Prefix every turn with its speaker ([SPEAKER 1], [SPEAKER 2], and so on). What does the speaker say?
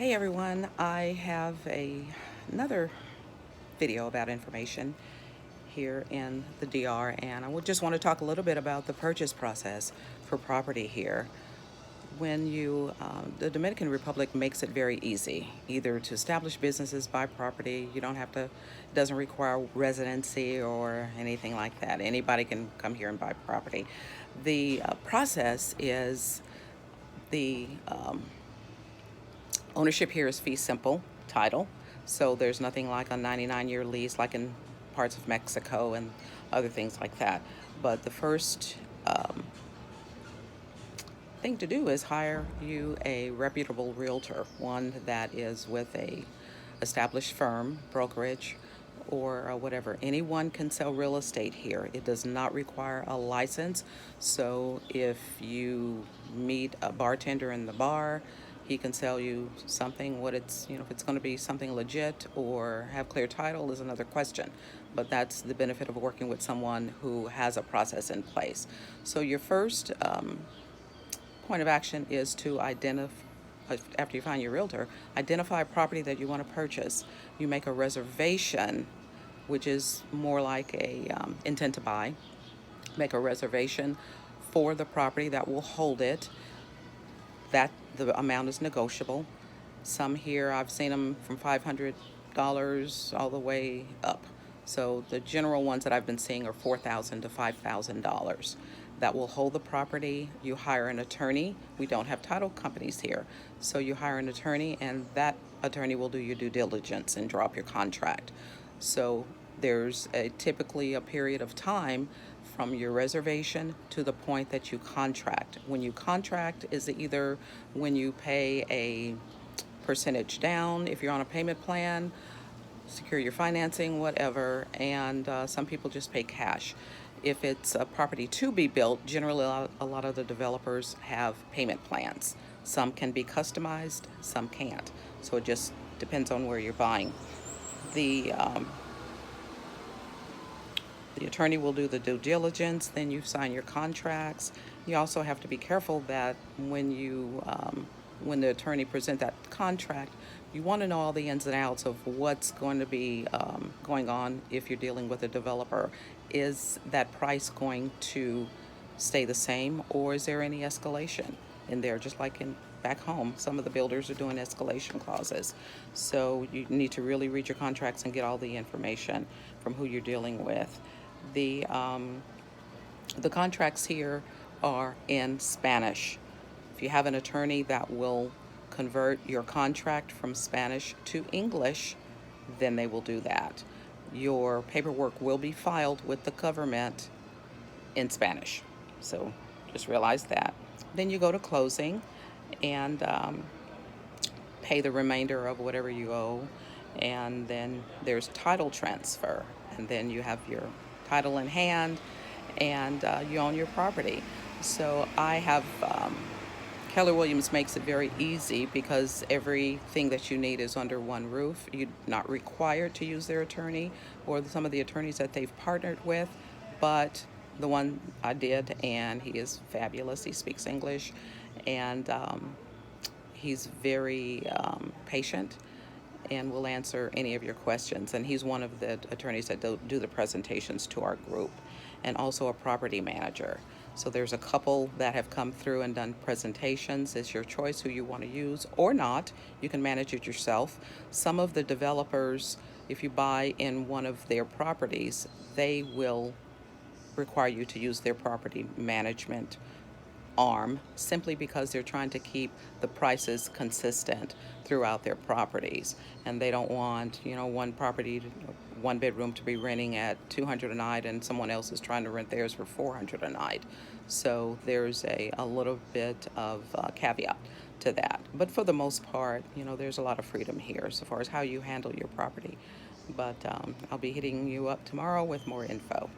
[SPEAKER 1] Hey everyone, I have another video about information here in the DR, and I would just want to talk a little bit about the purchase process for property here. The Dominican Republic makes it very easy, either to establish businesses, buy property. You don't have to, it doesn't require residency or anything like that. Anybody can come here and buy property. The process is the ownership here is fee simple title, so there's nothing like a 99-year lease like in parts of Mexico and other things like that. But the first thing to do is hire you a reputable realtor, one that is with a established firm, brokerage, or whatever. Anyone can sell real estate here. It does not require a license. So if you meet a bartender in the bar, he can sell you something. What it's, if it's going to be something legit or have clear title is another question. But that's the benefit of working with someone who has a process in place. So your first point of action is to identify, after you find your realtor, identify a property that you want to purchase. You make a reservation, which is more like a intent to buy. Make a reservation for the property that will hold it. That the amount is negotiable. Some here, I've seen them from $500 all the way up. So the general ones that I've been seeing are $4,000 to $5,000. That will hold the property. You hire an attorney. We don't have title companies here. So you hire an attorney, and that attorney will do your due diligence and draw up your contract. So there's typically a period of time from your reservation to the point that you contract. When you contract is either when you pay a percentage down, if you're on a payment plan, secure your financing, whatever, and some people just pay cash. If it's a property to be built, generally a lot of the developers have payment plans. Some can be customized, some can't. So it just depends on where you're buying. The the attorney will do the due diligence, then you sign your contracts. You also have to be careful that when the attorney presents that contract, you want to know all the ins and outs of what's going to be going on if you're dealing with a developer. Is that price going to stay the same, or is there any escalation in there? Just like in back home, some of the builders are doing escalation clauses. So you need to really read your contracts and get all the information from who you're dealing with. The contracts here are in Spanish. If you have an attorney that will convert your contract from Spanish to English, then they will do that. Your paperwork will be filed with the government in Spanish. So just realize that. Then you go to closing and pay the remainder of whatever you owe. And then there's title transfer. And then you have your title in hand, and you own your property. So I have Keller Williams makes it very easy because everything that you need is under one roof. You're not required to use their attorney or some of the attorneys that they've partnered with, but the one I did, and he is fabulous. He speaks English, and he's very patient and will answer any of your questions. And he's one of the attorneys that do the presentations to our group, and also a property manager. So there's a couple that have come through and done presentations. It's your choice who you want to use or not. You can manage it yourself. Some of the developers, if you buy in one of their properties, they will require you to use their property management arm, simply because they're trying to keep the prices consistent throughout their properties, and they don't want one bedroom to be renting at $200 a night and someone else is trying to rent theirs for $400 a night. So there's a little bit of caveat to that, but for the most part, there's a lot of freedom here as far as how you handle your property. But I'll be hitting you up tomorrow with more info.